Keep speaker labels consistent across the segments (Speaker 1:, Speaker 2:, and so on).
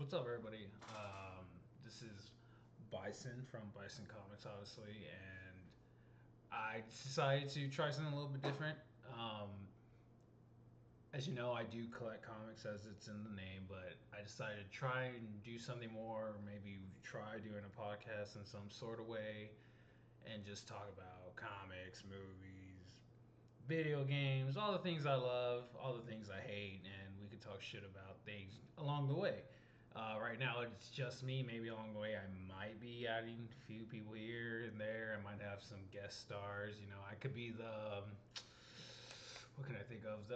Speaker 1: What's up, everybody? This is Bison from Bison Comics, obviously, and I decided to try something a little bit different. As you know, I do collect comics as it's in the name, but I decided to try and do something more, maybe try doing a podcast in some sort of way, and just talk about comics, movies, video games, all the things I love, all the things I hate, and we could talk shit about things along the way. Right now, it's just me. Maybe along the way, I might be adding a few people here and there. I might have some guest stars. I could be the what can I think of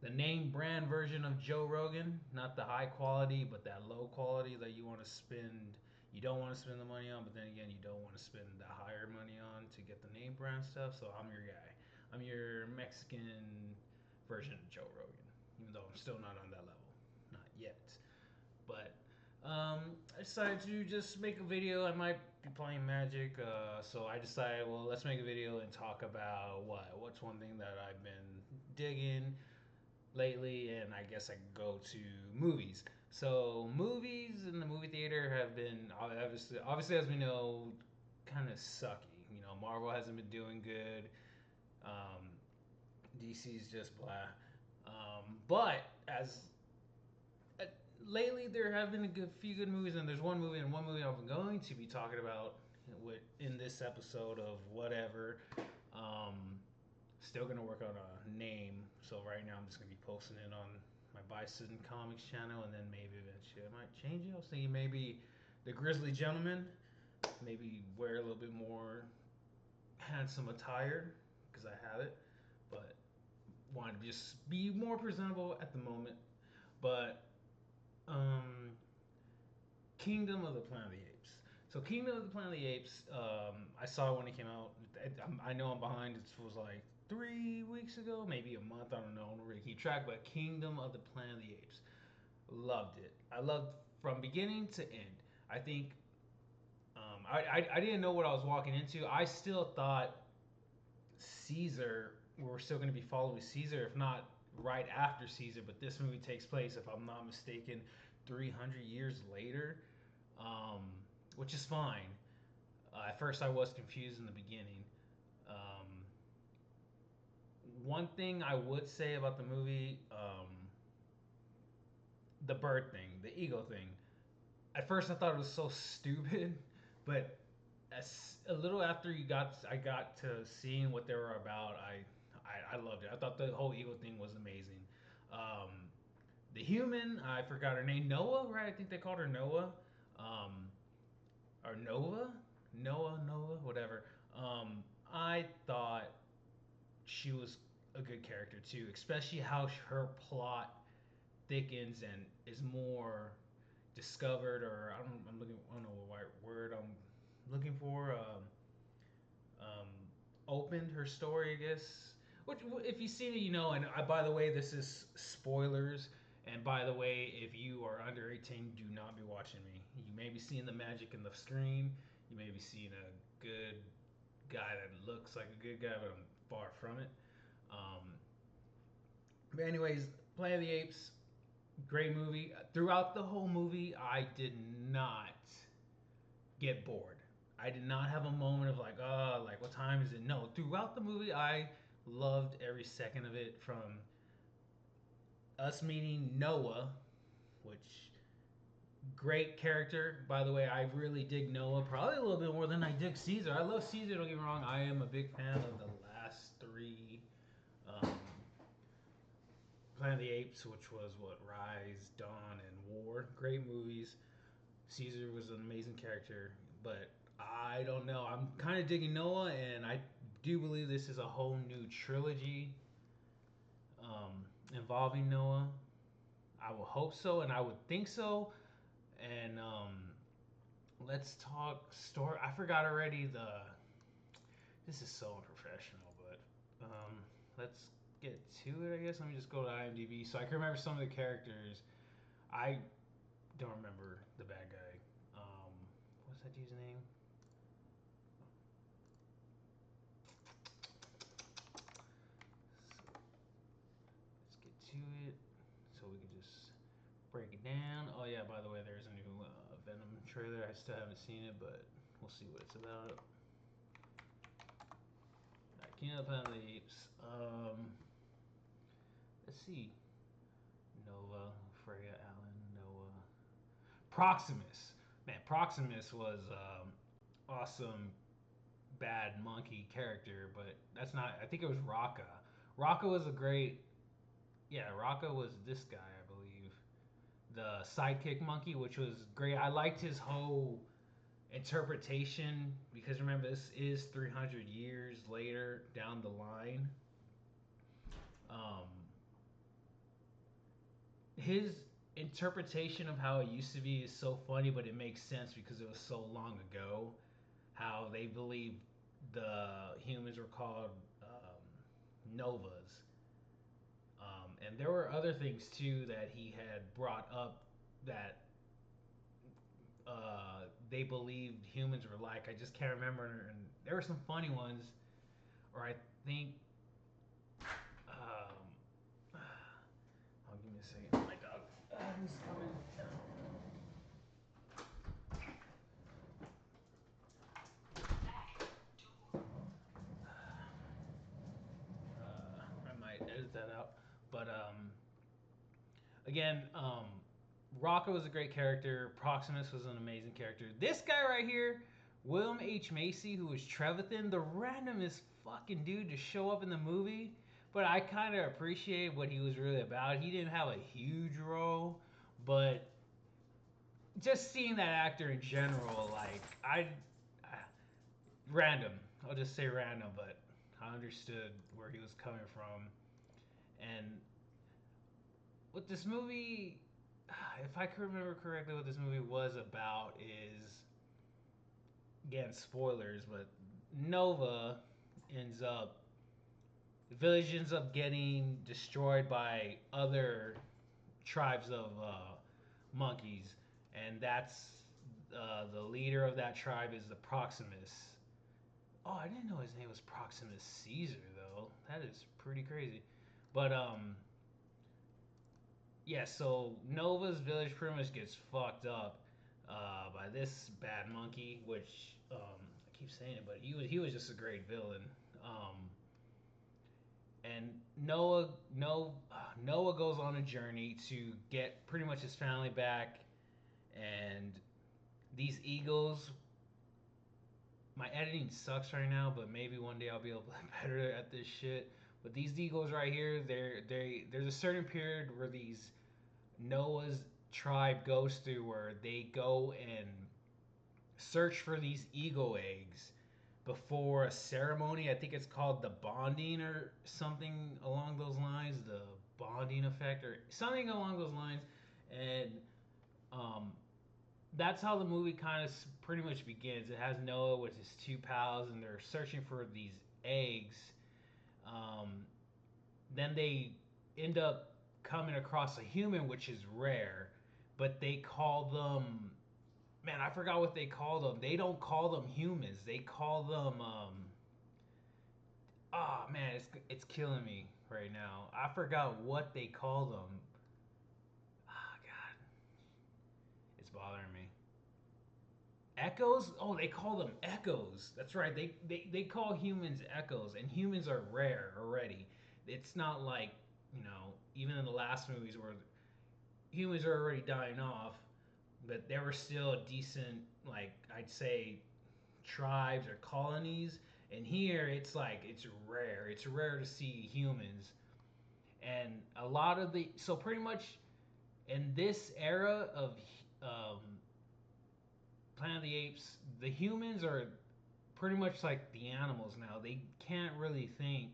Speaker 1: the name brand version of Joe Rogan, not the high quality, but that low quality that you want to spend. You don't want to spend the money on, but then again, you don't want to spend the higher money on to get the name brand stuff. So I'm your guy. I'm your Mexican version of Joe Rogan, even though I'm still not on that level, not yet. But I decided to just make a video. I might be playing Magic, so I decided, well, let's make a video and talk about what's one thing that I've been digging lately, and I guess I could go to movies. So movies in the movie theater have been obviously as we know, kind of sucky. Marvel hasn't been doing good. Um, DC's just blah. But as lately, there have been few good movies, and there's one movie I'm going to be talking about in this episode of whatever. Um, Still gonna work on a name. So right now I'm just gonna be posting it on my Bison Comics channel, and then maybe eventually I might change it. I was thinking maybe the Grizzly Gentleman, maybe wear a little bit more handsome attire because I have it, but wanted to just be more presentable at the moment. But um, Kingdom of the Planet of the Apes. So Kingdom of the Planet of the Apes, I saw it when it came out. I know I'm behind. It was like 3 weeks ago, maybe a month. I don't know. I don't really keep track. But Kingdom of the Planet of the Apes, loved it. I loved from beginning to end. I think I didn't know what I was walking into. I still thought Caesar. We were still going to be following Caesar, if not right after Caesar. But this movie takes place, if I'm not mistaken, 300 years later, which is fine. At first, I was confused in the beginning. Um, One thing I would say about the movie, the bird thing, the eagle thing. At first, I thought it was so stupid, but a little after I got to seeing what they were about. I loved it. I thought the whole eagle thing was amazing. Um, the human, I forgot her name, Noah, right? I think they called her Noah. Um, or Noah, whatever. I thought she was a good character too, especially how her plot thickens and is more discovered, or I don't know what right word I'm looking for. Um, Opened her story, I guess. Which, if you've seen it, you know. And by the way, this is spoilers. And by the way, if you are under 18, do not be watching me. You may be seeing the magic in the screen. You may be seeing a good guy that looks like a good guy, but I'm far from it. Um, but anyways, Planet of the Apes, great movie. Throughout the whole movie, I did not get bored. I did not have a moment of like, oh, like what time is it? No, throughout the movie, I loved every second of it. From us meeting Noah, which great character. By the way, I really dig Noah probably a little bit more than I dig Caesar. I love Caesar. Don't get me wrong. I am a big fan of the last three. Um, Planet of the Apes, which was what Rise, Dawn, and War. Great movies. Caesar was an amazing character, but I don't know. I'm kind of digging Noah, and I do believe this is a whole new trilogy involving Noah. I will hope so, and I would think so. And let's talk story. I forgot already the. This is so unprofessional, but let's get to it. I guess let me just go to IMDb so I can remember some of the characters. I don't remember the bad guy. What's that dude's name? So let's get to it so we can break it down. Oh yeah, by the way, there's a new Venom trailer. I still haven't seen it, but we'll see what it's about. King of the Planet of the Apes. Let's see. Nova, Freya, Allen, Noah, Proximus. Man, Proximus was awesome bad monkey character, but that's not. I think it was Raka. Raka was a great. Yeah, Raka was this guy, I believe, the sidekick monkey, which was great. I liked his whole interpretation because remember this is 300 years later down the line. Um, his interpretation of how it used to be is so funny, but it makes sense because it was so long ago. How they believed the humans were called novas, and there were other things too that he had brought up that they believed humans were like. I just can't remember, and there were some funny ones, or I think. Um, oh, give me a second. Oh my dog, he's coming. I might edit that out, but again, Rocco was a great character. Proximus was an amazing character. This guy right here, William H. Macy, who was Trevathan, the randomest fucking dude to show up in the movie. But I kind of appreciate what he was really about. He didn't have a huge role, but just seeing that actor in general, like I random. I'll just say random, but I understood where he was coming from. And what this movie, if I can remember correctly, what this movie was about is, again, spoilers, but Nova ends up, the village ends up getting destroyed by other tribes of monkeys, and that's the leader of that tribe is the Proximus. Oh, I didn't know his name was Proximus Caesar though. That is pretty crazy. But yeah, so Nova's village pretty much gets fucked up by this bad monkey, which I keep saying it, but he was just a great villain. And Noah goes on a journey to get pretty much his family back, and these eagles. My editing sucks right now, but maybe one day I'll be able to be better at this shit. But these eagles right here, there's a certain period where these Noah's tribe goes through where they go and search for these eagle eggs before a ceremony. I think it's called the bonding or something along those lines, the bonding effect or something along those lines. And um, that's how the movie kind of pretty much begins. It has Noah with his two pals, and they're searching for these eggs. Um, then they end up coming across a human, which is rare, but they call them. Man, I forgot what they call them. They don't call them humans. They call them. Oh man, it's killing me right now. I forgot what they call them. Oh god, it's bothering me. Echoes? Oh, they call them echoes. That's right. They call humans echoes, and humans are rare already. It's not like, even in the last movies where humans are already dying off, but there were still a decent, like, I'd say, tribes or colonies. And here it's like, it's rare. It's rare to see humans. And a lot of so pretty much in this era of um, Planet of the Apes, the humans are pretty much like the animals now. They can't really think.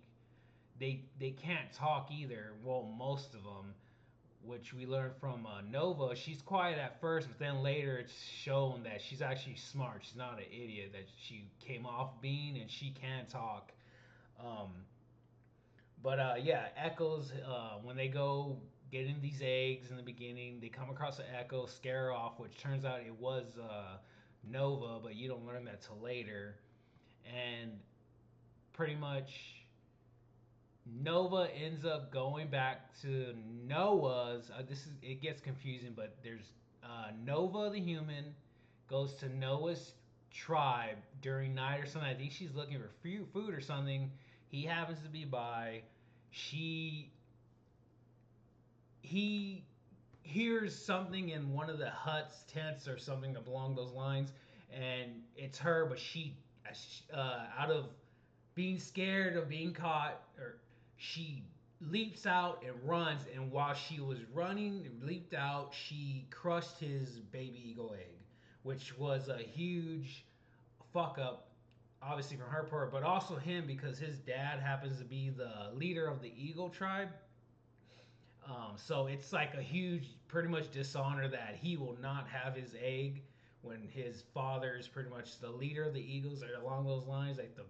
Speaker 1: They can't talk either. Well, most of them, which we learned from Nova. She's quiet at first, but then later it's shown that she's actually smart. She's not an idiot that she came off being, and she can talk. Um, but yeah, echoes. When they go getting these eggs in the beginning, they come across an echo, scare her off, which turns out it was Nova, but you don't learn that till later. And pretty much Nova ends up going back to Noah's. This is it gets confusing, but there's Nova the human goes to Noah's tribe during night or something. I think she's looking for food or something. He happens to be by. She he hears something in one of the huts, tents, or something along those lines, and it's her, but she, out of being scared of being caught, or she leaps out and runs, and while she was running, leaped out, she crushed his baby eagle egg, which was a huge fuck up. Obviously from her part, but also him because his dad happens to be the leader of the Eagle tribe, so it's like a huge, pretty much dishonor that he will not have his egg when his father is pretty much the leader of the Eagles, or along those lines, like the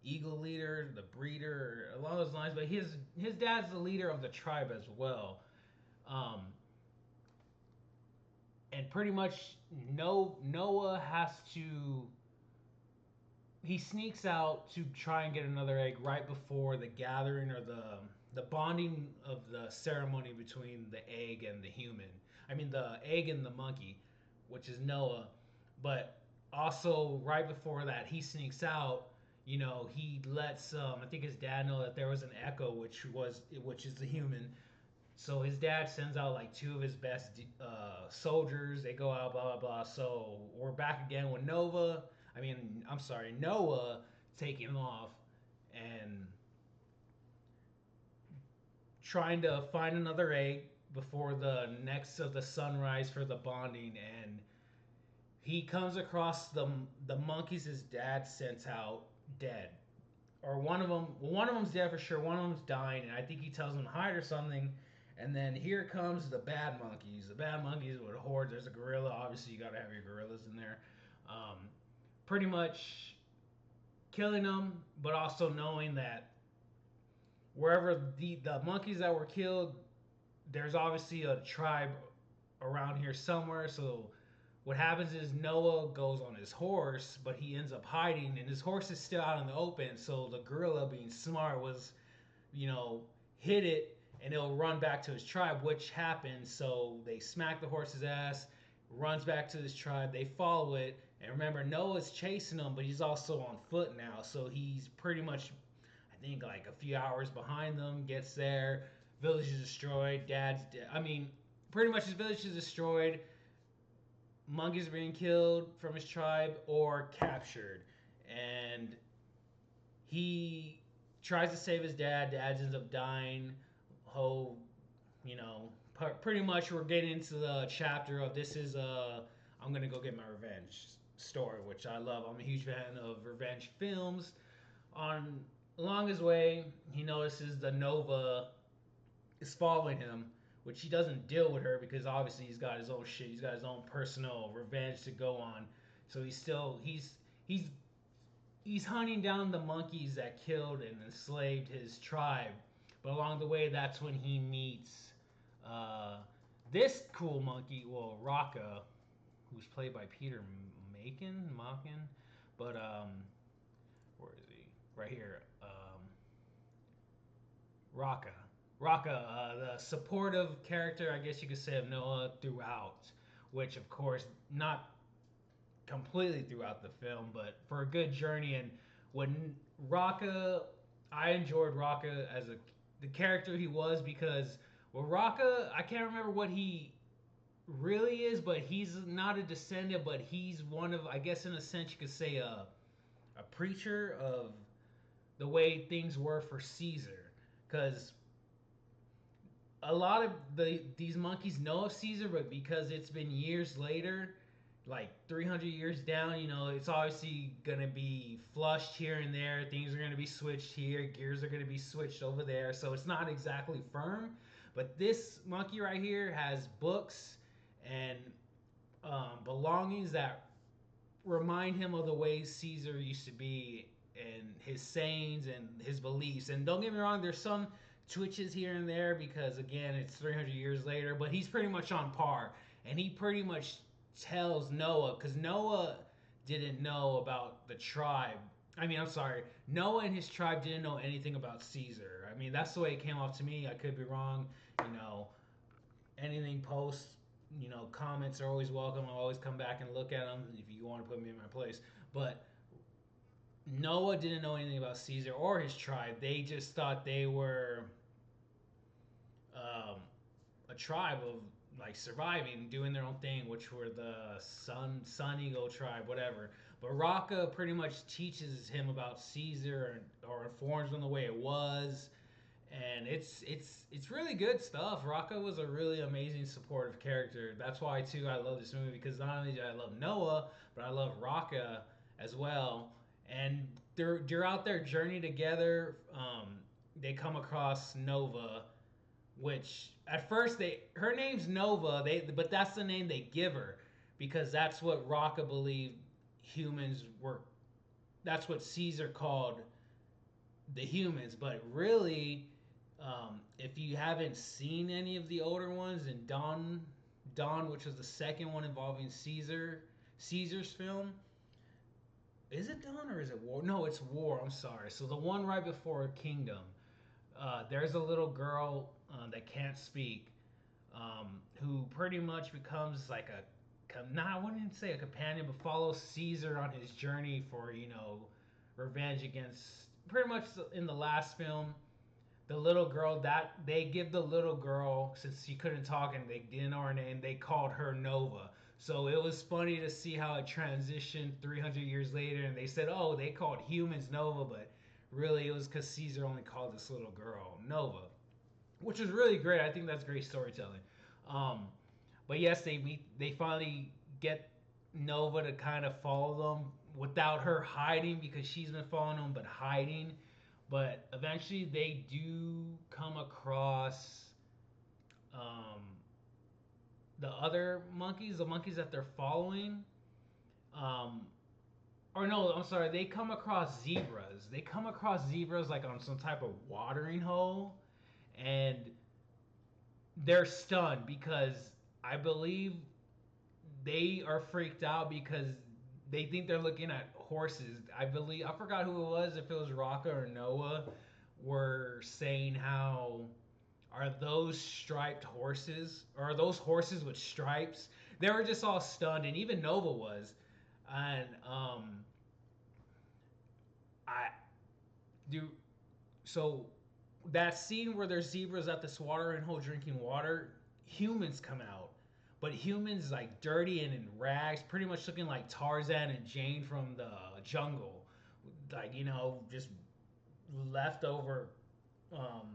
Speaker 1: Eagle leader, the breeder, along those lines. But his dad's the leader of the tribe as well, um, and pretty much Noah has to. He sneaks out to try and get another egg right before the gathering or the bonding of the ceremony between the egg and the human. I mean the egg and the monkey, which is Noah. But also right before that, he sneaks out. He lets I think his dad know that there was an echo, which is the human. So his dad sends out like two of his best soldiers. They go out, blah blah blah. So we're back again with Nova. I'm sorry, Noah taking off and trying to find another egg before the next of the sunrise for the bonding. And he comes across the monkeys his dad sent out dead, or one of them's dead for sure. One of them's dying, and I think he tells them to hide or something. And then here comes the bad monkeys. The bad monkeys with hordes. There's a gorilla. Obviously, you got to have your gorillas in there. Um, Pretty much killing them, but also knowing that wherever the monkeys that were killed, there's obviously a tribe around here somewhere. So what happens is Noah goes on his horse, but he ends up hiding, and his horse is still out in the open. So the gorilla, being smart, was, hit it, and it'll run back to his tribe, which happens. So they smack the horse's ass, runs back to his tribe. They follow it, and remember, Noah's chasing him, but he's also on foot now. So he's pretty much, I think, like a few hours behind them. Gets there, village is destroyed. Dad's dead. Pretty much his village is destroyed. Monkeys are being killed from his tribe or captured, and he tries to save his dad. Dad ends up dying. Whole, pretty much we're getting into the chapter of this is I'm gonna go get my revenge story, which I love. I'm a huge fan of revenge films. On along his way, he notices the Nova is following him, which he doesn't deal with her because obviously he's got his own shit. He's got his own personal revenge to go on. So he's hunting down the monkeys that killed and enslaved his tribe. But along the way, that's when he meets uh, this cool monkey, well, Raka, who's played by Peter Macon, but where is he? Right here, Raka. Raka, the supportive character, I guess you could say, of Noah throughout, which of course not completely throughout the film, but for a good journey. And when Raka, I enjoyed Raka as the character he was, because well, Raka, I can't remember what he really is, but he's not a descendant, but he's one of, I guess in a sense you could say, a preacher of the way things were for Caesar, because a lot of these monkeys know of Caesar, but because it's been years later, like 300 years down, it's obviously gonna be flushed here and there. Things are gonna be switched here. Gears are gonna be switched over there. So it's not exactly firm. But this monkey right here has books and belongings that remind him of the ways Caesar used to be, and his sayings and his beliefs. And don't get me wrong, there's some twitches here and there because again it's 300 years later, but he's pretty much on par. And he pretty much tells Noah, because Noah didn't know about the tribe I mean, I'm sorry. Noah and his tribe didn't know anything about Caesar. I mean, that's the way it came off to me. I could be wrong. You know, anything post, comments are always welcome. I'll always come back and look at them if you want to put me in my place. But Noah didn't know anything about Caesar or his tribe. They just thought they were um, a tribe of like surviving, doing their own thing, which were the Sun Eagle tribe, whatever. But Raka pretty much teaches him about Caesar or informs him the way it was, and it's really good stuff. Raka was a really amazing supportive character. That's why too I love this movie because not only do I love Noah, but I love Raka as well. And throughout their journey together, they come across Nova, which at first her name's Nova, but that's the name they give her because that's what Raka believed humans were. That's what Caesar called the humans, but really, if you haven't seen any of the older ones, and Dawn, which was the second one involving Caesar's film, is it Dawn or is it War? No, it's War. I'm sorry. So the one right before Kingdom, there's a little girl that can't speak, who pretty much becomes like I wouldn't say a companion, but follows Caesar on his journey for revenge against. Pretty much in the last film, the little girl that they give the little girl, since she couldn't talk and they didn't know her name, they called her Nova. So it was funny to see how it transitioned 300 years later, and they said, "Oh, they called humans Nova," but really it was because Caesar only called this little girl Nova, which is really great. I think that's great storytelling. Um, but yes, they finally get Nova to kind of follow them without her hiding because she's been following them, but hiding. But eventually, they do come across um, the other monkeys, the monkeys that they're following. Um, or no, I'm sorry, they come across zebras. They come across zebras like on some type of watering hole, and they're stunned because I believe they are freaked out because they think they're looking at horses. I believe I forgot who it was, if it was Raka or Noah, were saying how are those striped horses or are those horses with stripes? They were just all stunned, and even Nova was. And I do so that scene where there's zebras at this watering hole drinking water, humans come out. But humans like dirty and in rags, pretty much looking like Tarzan and Jane from the jungle. Like, just leftover um,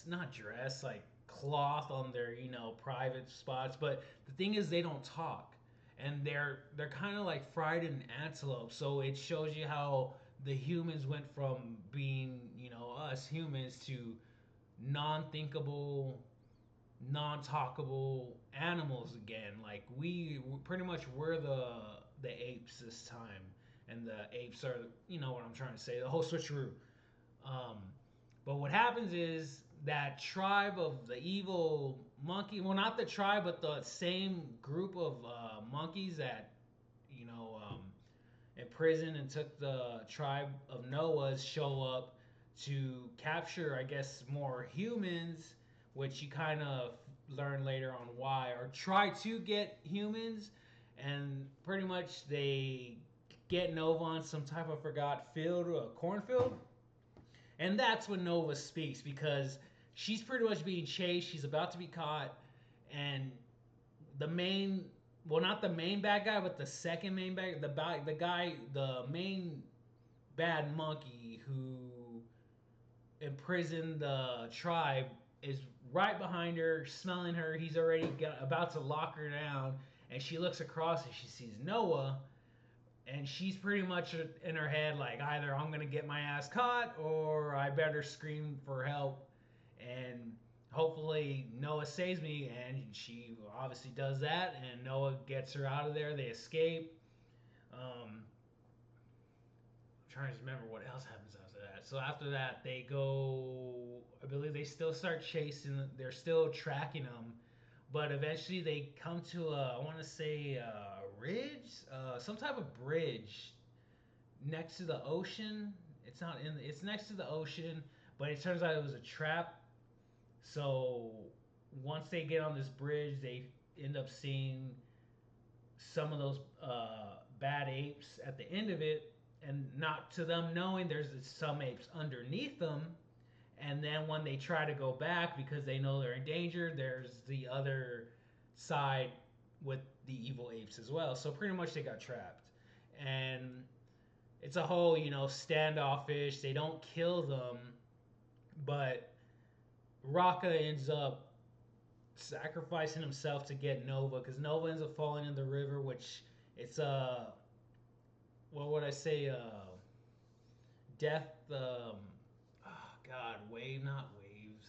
Speaker 1: not dress, like cloth on their, private spots. But the thing is they don't talk. And they're kind of like fried in antelope. So it shows you how the humans went from being, us humans to non-thinkable, non-talkable animals again. Like we pretty much were the apes this time, and the apes are what I'm trying to say. The whole switcheroo. Um, but what happens is that tribe of the evil monkey. Well, not the tribe, but the same group of monkeys that you know um, imprisoned and took the tribe of Noah's show up to capture, I guess, more humans, which you kind of learn later on why, or try to get humans, and pretty much they get Nova on some type of forgot field, a cornfield, and that's when Nova speaks because she's pretty much being chased. She's about to be caught, and the main, well, not the main bad guy, but the second main bad, the main bad monkey who imprisoned the tribe is right behind her, smelling her. He's already about to lock her down, and she looks across and she sees Noah, and she's pretty much in her head like either I'm gonna get my ass caught or I better scream for help, and hopefully Noah saves me, and she obviously does that, and Noah gets her out of there. They escape. I'm trying to remember what else happens after that. So after that, they go. I believe they still start chasing. They're still tracking them, but eventually they come to I want to say a ridge, some type of bridge next to the ocean. It's not in. It's next to the ocean, but it turns out it was a trap. So once they get on this bridge, they end up seeing some of those bad apes at the end of it, and not to them knowing there's some apes underneath them. And then when they try to go back because they know they're in danger, there's the other side with the evil apes as well. So pretty much they got trapped. And it's a whole, standoffish. They don't kill them, but Raka ends up sacrificing himself to get Nova because Nova ends up falling in the river, which it's what would I say, death, oh god, not waves,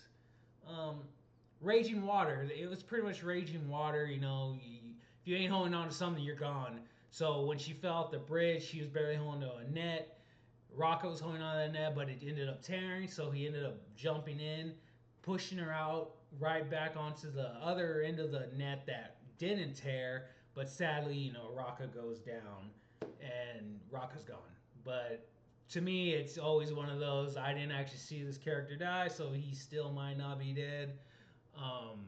Speaker 1: um, raging water. It was pretty much raging water. If you ain't holding on to something, you're gone. So when she fell off the bridge, she was barely holding to a net. Rocco was holding on to that net, but it ended up tearing, so he ended up jumping in, pushing her out right back onto the other end of the net that didn't tear. But sadly, Rocco goes down and Rocco's gone. But to me, it's always one of those, I didn't actually see this character die, so he still might not be dead. Um,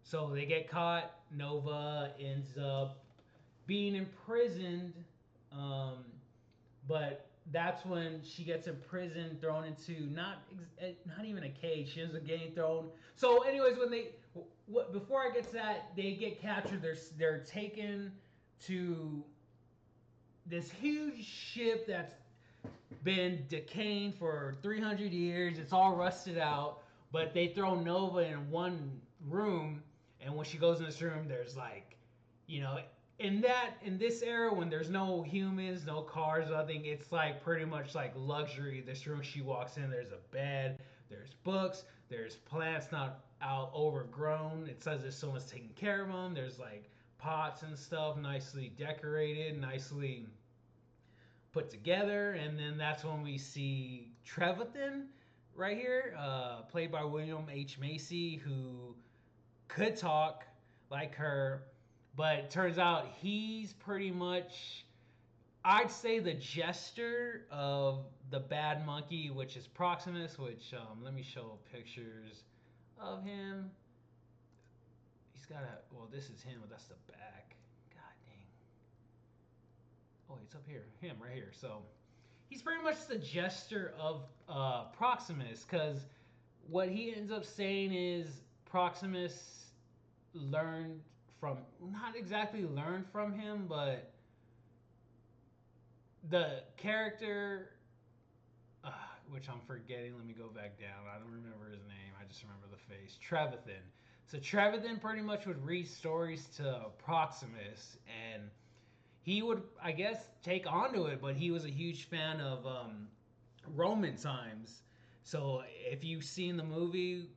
Speaker 1: so they get caught. Nova ends up being imprisoned, but that's when she gets imprisoned, thrown into not even a cage. She ends up getting thrown. So, anyways, before I get to that, they get captured. They're taken to this huge ship that's been decaying for 300 years. It's all rusted out, but they throw Nova in one room, and when she goes in this room, there's like, in this era when there's no humans, no cars, nothing, it's like pretty much like luxury. This room she walks in, there's a bed, there's books, there's plants not out overgrown. It says if someone's taking care of them. There's like pots and stuff, nicely decorated, nicely put together. And then that's when we see Trevathan right here, played by William H. Macy, who could talk like her, but it turns out he's pretty much, I'd say, the jester of the bad monkey, which is Proximus, which, let me show pictures of him. He's got well, this is him, but that's the back. God dang. Oh, it's up here. Him right here. So he's pretty much the jester of Proximus, because what he ends up saying is Proximus learned from, not exactly learned from him, but the character, which I'm forgetting, let me go back down. I don't remember his name. I just remember the face. Trevathan. So Trevathan pretty much would read stories to Proximus, and he would, I guess, take onto it, but he was a huge fan of Roman times. So if you've seen the movie,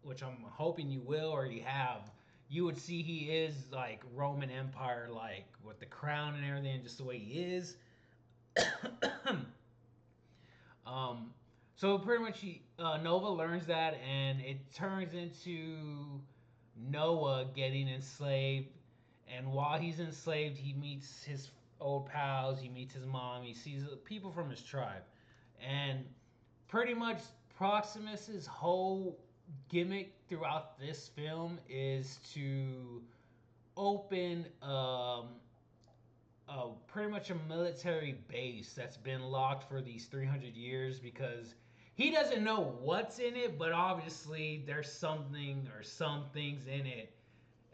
Speaker 1: which I'm hoping you will or you have, you would see he is like Roman Empire, like with the crown and everything, just the way he is. um, so pretty much Nova learns that, and it turns into Noah getting enslaved. And while he's enslaved, he meets his old pals, he meets his mom, he sees people from his tribe. And pretty much Proximus's whole gimmick throughout this film is to open pretty much a military base that's been locked for these 300 years, because he doesn't know what's in it, but obviously there's something or some things in it.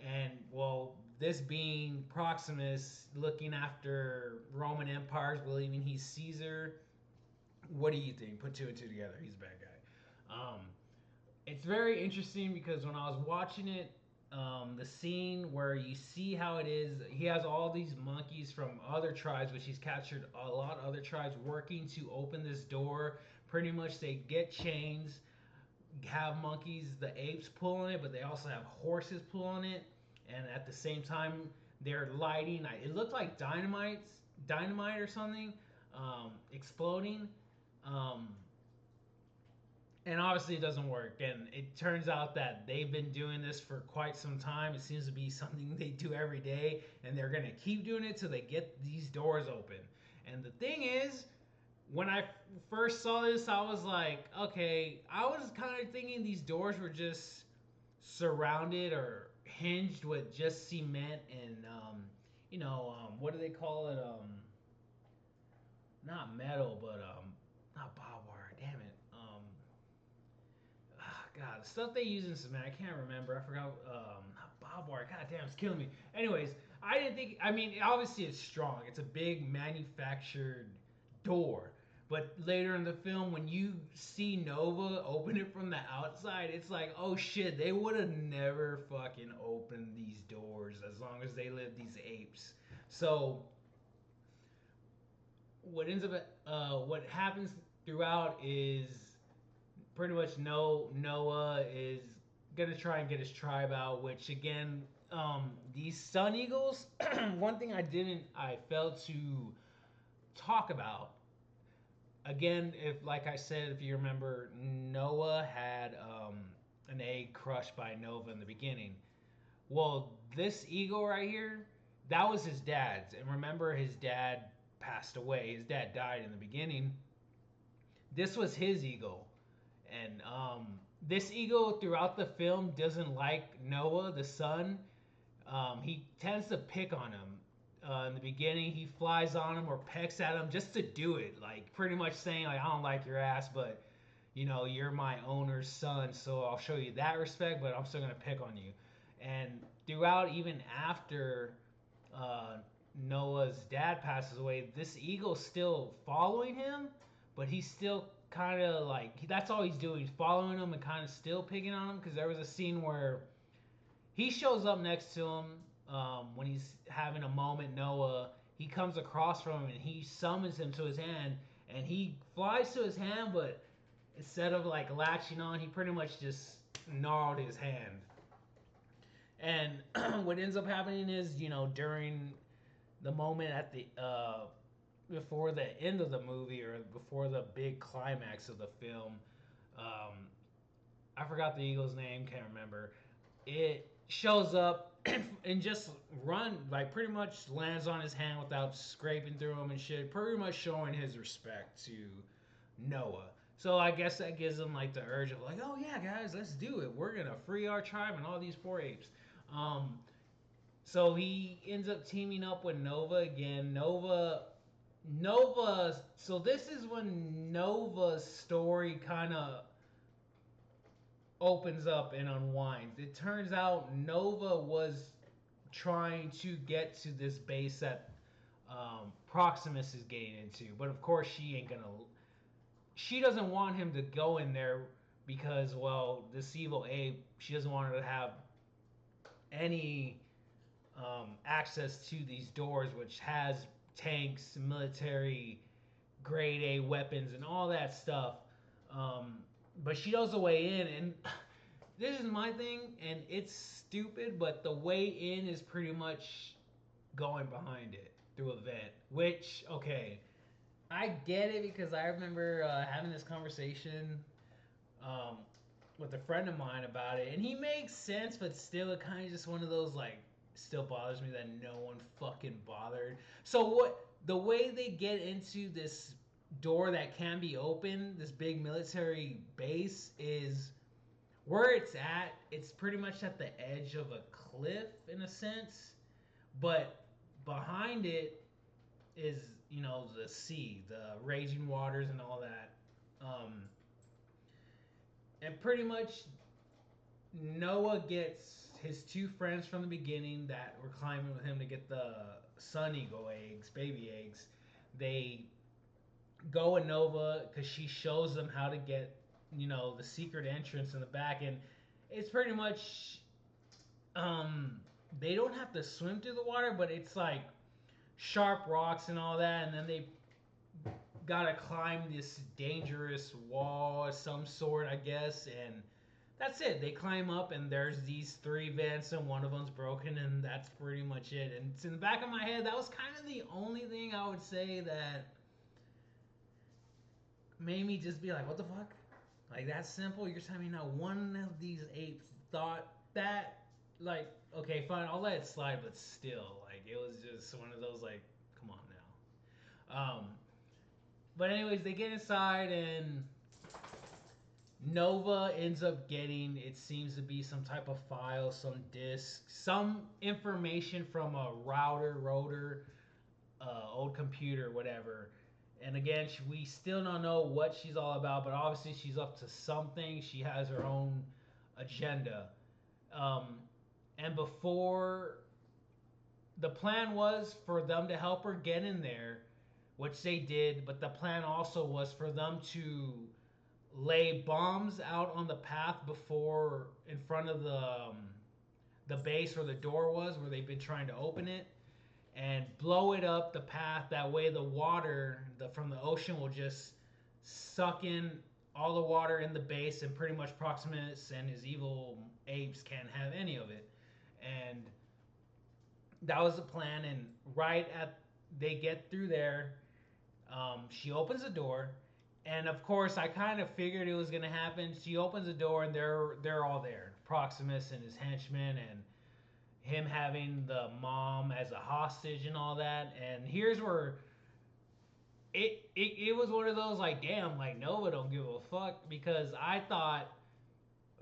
Speaker 1: And well, this being Proximus looking after Roman empires, believing he's Caesar. What do you think? Put two and two together. He's a bad guy. It's very interesting because when I was watching it, the scene where you see how it is, he has all these monkeys from other tribes, which he's captured a lot of other tribes working to open this door. Pretty much they get chains, have monkeys, the apes pulling it, but they also have horses pulling it. And at the same time, they're lighting. It looked like dynamite or something, exploding. Um, and obviously it doesn't work, and it turns out that they've been doing this for quite some time. It seems to be something they do every day, and they're going to keep doing it till they get these doors open. And the thing is, when I first saw this, I was like, okay, I was kind of thinking these doors were just surrounded or hinged with just cement and, what do they call it? Not metal, but not barbed wire. Damn it. God, the stuff they use in cement, I can't remember. I forgot. Not barbed wire. God damn, it's killing me. Anyways, I didn't think. I mean, obviously it's strong. It's a big manufactured door. But later in the film, when you see Nova open it from the outside, it's like, oh shit, they would have never fucking opened these doors as long as they lived these apes. So what happens throughout is pretty much Noah is gonna try and get his tribe out. Which again, these Sun Eagles. One thing I failed to talk about again, if like I said, if you remember, Noah had an egg crushed by Nova in the beginning. Well, this eagle right here, that was his dad's, and remember his dad passed away. His dad died in the beginning. This was his eagle. And this eagle throughout the film doesn't like Noah, the son. He tends to pick on him. In the beginning, he flies on him or pecks at him just to do it, like pretty much saying like I don't like your ass, but you're my owner's son, so I'll show you that respect, but I'm still gonna pick on you. And throughout, even after uh, Noah's dad passes away, this eagle's still following him, but he's still kind of like that's all he's doing. He's following him and kind of still picking on him because there was a scene where he shows up next to him when he's having a moment. Noah, he comes across from him and he summons him to his hand, and he flies to his hand, but instead of like latching on, he pretty much just gnarled his hand. And what ends up happening is, during the moment at the before the end of the movie or before the big climax of the film, um, I forgot the eagle's name, can't remember. It shows up and just like pretty much lands on his hand without scraping through him and shit, pretty much showing his respect to Noah. So I guess that gives him like the urge of like, oh yeah, guys, let's do it. We're gonna free our tribe and all these poor apes. Um, so he ends up teaming up with Nova again. Nova. So this is when Nova's story kind of opens up and unwinds. It turns out Nova was trying to get to this base that Proximus is getting into, but of course she ain't gonna. She doesn't want him to go in there because, well, this evil ape. She doesn't want her to have any access to these doors, which has tanks, military grade A weapons, and all that stuff. Um, but she knows the way in, and this is my thing, and it's stupid, but the way in is pretty much going behind it through a vent. Which, okay, I get it because I remember having this conversation um, with a friend of mine about it, and he makes sense, but still, it kind of just one of those like still bothers me that no one fucking bothered. So what? The way they get into this door that can be open, this big military base, is where it's at. It's pretty much at the edge of a cliff in a sense, but behind it is the sea, the raging waters, and all that. And pretty much Noah gets his two friends from the beginning that were climbing with him to get the sun eagle eggs, baby eggs. They go with Nova because she shows them how to get, the secret entrance in the back, and it's pretty much they don't have to swim through the water, but it's like sharp rocks and all that, and then they gotta climb this dangerous wall of some sort, I guess, and that's it. They climb up, and there's these three vents, and one of them's broken, and that's pretty much it. And it's in the back of my head, that was kind of the only thing I would say that made me just be like, what the fuck? Like, that's simple? You're telling me not one of these apes thought that? Like, okay, fine, I'll let it slide, but still, like, it was just one of those, like, come on now. Um, but anyways, they get inside and Nova ends up getting, it seems to be some type of file, some disk, some information from a rotor, old computer, whatever. And again, we still don't know what she's all about, but obviously she's up to something. She has her own agenda. Um, and before, the plan was for them to help her get in there, which they did, but the plan also was for them to lay bombs out on the path before, in front of the base where the door was, where they've been trying to open it, and blow it up the path. That way, the water from the ocean will just suck in all the water in the base, and pretty much Proximus and his evil apes can't have any of it. And that was the plan. And right at they get through there, she opens the door, and of course, I kind of figured it was gonna happen. She opens the door, and they're all there. Proximus and his henchmen, and him having the mom as a hostage and all that. And here's where it was one of those like, damn, like Nova don't give a fuck, because I thought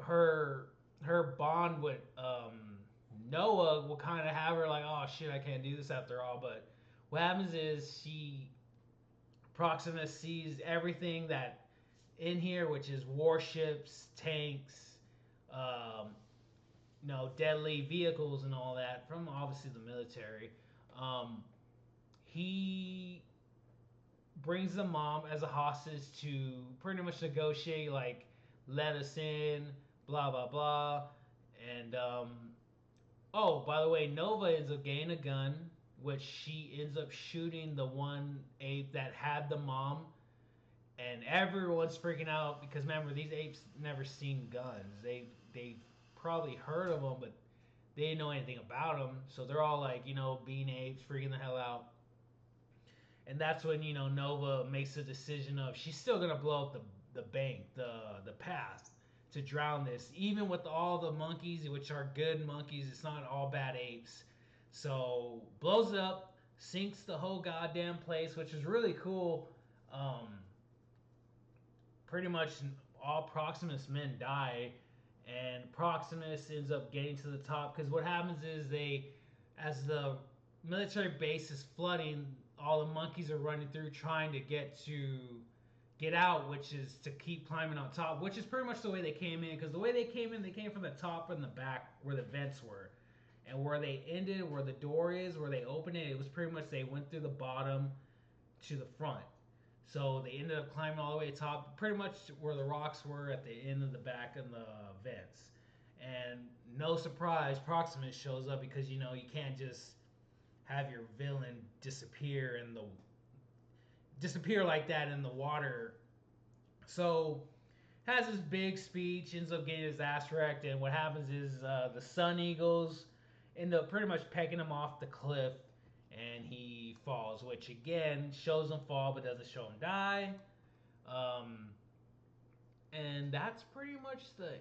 Speaker 1: her her bond with Noah will kind of have her like, oh shit, I can't do this after all. But what happens is Proximus sees everything that in here, which is warships, tanks, um, deadly vehicles and all that from obviously the military. Um, he brings the mom as a hostage to pretty much negotiate, like, let us in, blah blah blah. And oh, by the way, Nova ends up getting a gun, which she ends up shooting the one ape that had the mom. And everyone's freaking out because remember, these apes never seen guns. They probably heard of them, but they didn't know anything about them. So they're all like, being apes, freaking the hell out. And that's when Nova makes the decision of she's still gonna blow up the bank, the path, to drown this, even with all the monkeys, which are good monkeys. It's not all bad apes. So blows it up, sinks the whole goddamn place, which is really cool. Um, Pretty much all Proximus men die, and Proximus ends up getting to the top, because what happens is as the military base is flooding, all the monkeys are running through trying to get out, which is to keep climbing on top, which is pretty much the way they came in. Because the way they came in, they came from the top and the back where the vents were, and where they ended, where the door is, where they opened it, it was pretty much they went through the bottom to the front. So they ended up climbing all the way to top, pretty much where the rocks were at the end of the back of the vents. And no surprise, Proximus shows up, because you can't just have your villain disappear like that in the water. So has this big speech, ends up getting his ass wrecked, and what happens is the Sun Eagles end up pretty much pecking him off the cliff, and he falls, which again shows him fall but doesn't show him die. Um, and that's pretty much the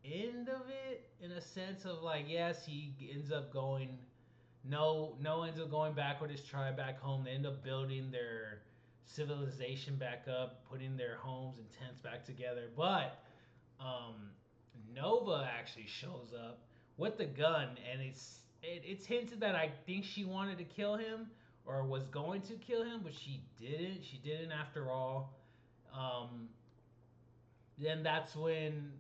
Speaker 1: end of it, in a sense of like, yes, he ends up going. No ends up going back with his tribe back home. They end up building their civilization back up, putting their homes and tents back together. But um, Nova actually shows up with the gun, and it's hinted that I think she wanted to kill him, or was going to kill him, but she didn't. She didn't after all. Um, then that's when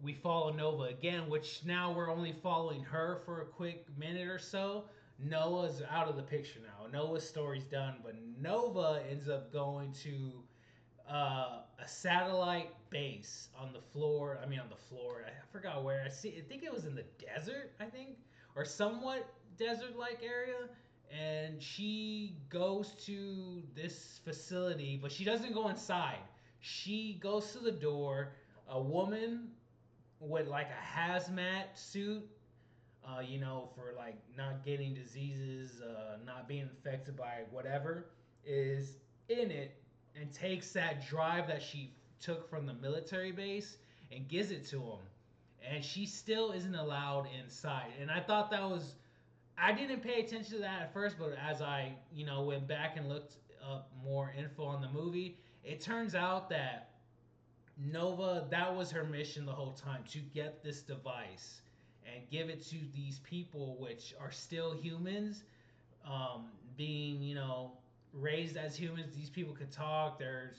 Speaker 1: we follow Nova again, which now we're only following her for a quick minute or so. Noah's out of the picture now. Noah's story's done, but Nova ends up going to a satellite base on the floor. I mean, on the floor. I forgot where. I think it was in the desert. I think, or somewhat desert-like area. And she goes to this facility, but she doesn't go inside. She goes to the door. A woman with like a hazmat suit, for like not getting diseases, not being infected by whatever, is in it, and takes that drive that she took from the military base and gives it to him. And she still isn't allowed inside. And I thought that was, I didn't pay attention to that at first, but as I, went back and looked up more info on the movie, it turns out that Nova, that was her mission the whole time, to get this device and give it to these people, which are still humans, being, raised as humans. These people could talk. They're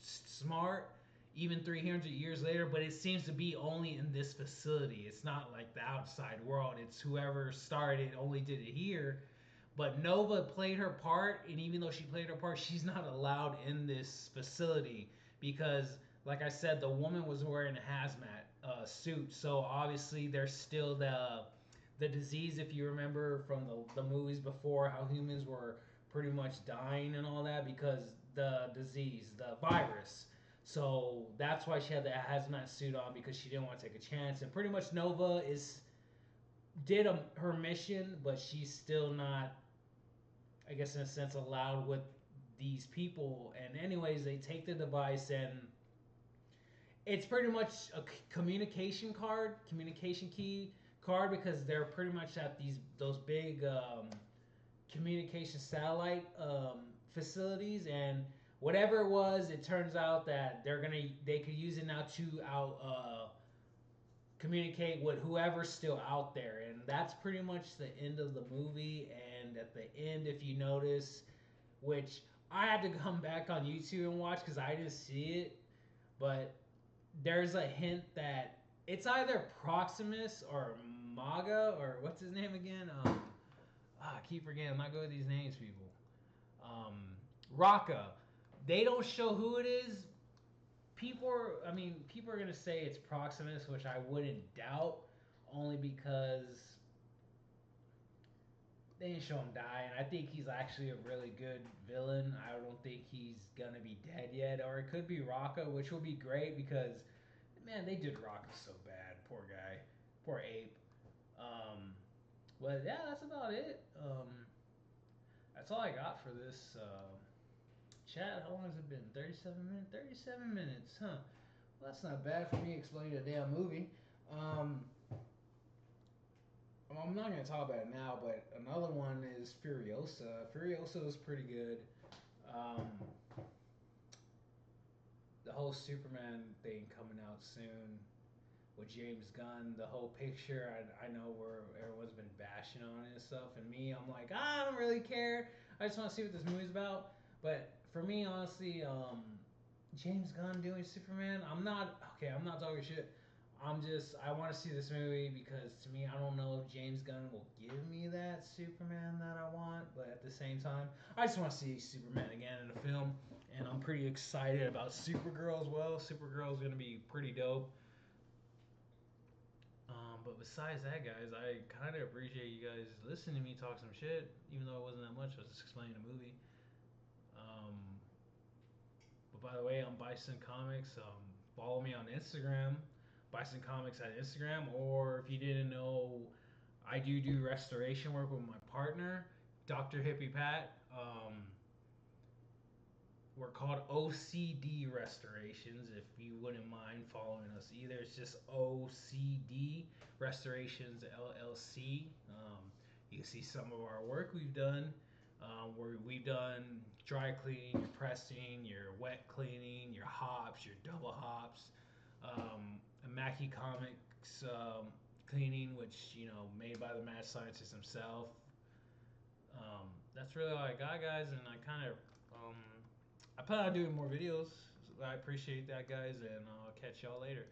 Speaker 1: smart, even 300 years later. But it seems to be only in this facility. It's not like the outside world. It's whoever started it only did it here. But Nova played her part, and even though she played her part, she's not allowed in this facility because, like I said, the woman was wearing a hazmat suit. So obviously, there's still the disease. If you remember from the movies before, how humans were pretty much dying and all that because the disease, the virus. So that's why she had the hazmat suit on, because she didn't want to take a chance. And pretty much Nova her mission, but she's still not, I guess, in a sense, allowed with these people. And anyways, they take the device, and it's pretty much a communication key card, because they're pretty much at those big communication satellite facilities, and whatever it was, it turns out that they could use it now to communicate with whoever's still out there. And that's pretty much the end of the movie. And at the end, if you notice, which I had to come back on YouTube and watch because I didn't see it, but there's a hint that it's either Proximus or Maga, or what's his name again? I keep forgetting. I'm not good with these names, people. Raka. They don't show who it is. People are gonna say it's Proximus, which I wouldn't doubt, only because they didn't show him die, and I think he's actually a really good villain. I don't think he's gonna be dead yet, or it could be Raka, which will be great because, man, they did Raka so bad. Poor guy, poor ape. Um, but yeah, that's about it. That's all I got for this chat. How long has it been? 37 minutes. 37 minutes, huh? Well, that's not bad for me explaining a damn movie. I'm not gonna talk about it now, but another one is Furiosa. Furiosa is pretty good. Um, the whole Superman thing coming out soon with James Gunn. The whole picture, I know where everyone's been bashing on it and stuff. And me, I'm like, I don't really care. I just want to see what this movie's about. But for me, honestly, James Gunn doing Superman, I'm not talking shit. I want to see this movie because to me, I don't know if James Gunn will give me that Superman that I want, but at the same time, I just want to see Superman again in a film, and I'm pretty excited about Supergirl as well. Supergirl is gonna be pretty dope. But besides that, guys, I kind of appreciate you guys listening to me talk some shit, even though it wasn't that much. I was just explaining the movie. Um, but by the way, I'm Bison Comics. Follow me on Instagram, Bison Comics at Instagram. Or if you didn't know, I do restoration work with my partner, Dr. Hippie Pat. We're called OCD Restorations. If you wouldn't mind following us either, it's just OCD Restorations LLC. You can see some of our work we've done. Where we've done dry cleaning, your pressing, your wet cleaning, your hops, your double hops, a Mackie Comics cleaning, which made by the mad scientist himself. That's really all I got, guys, and I plan on doing more videos. So I appreciate that, guys, and I'll catch y'all later.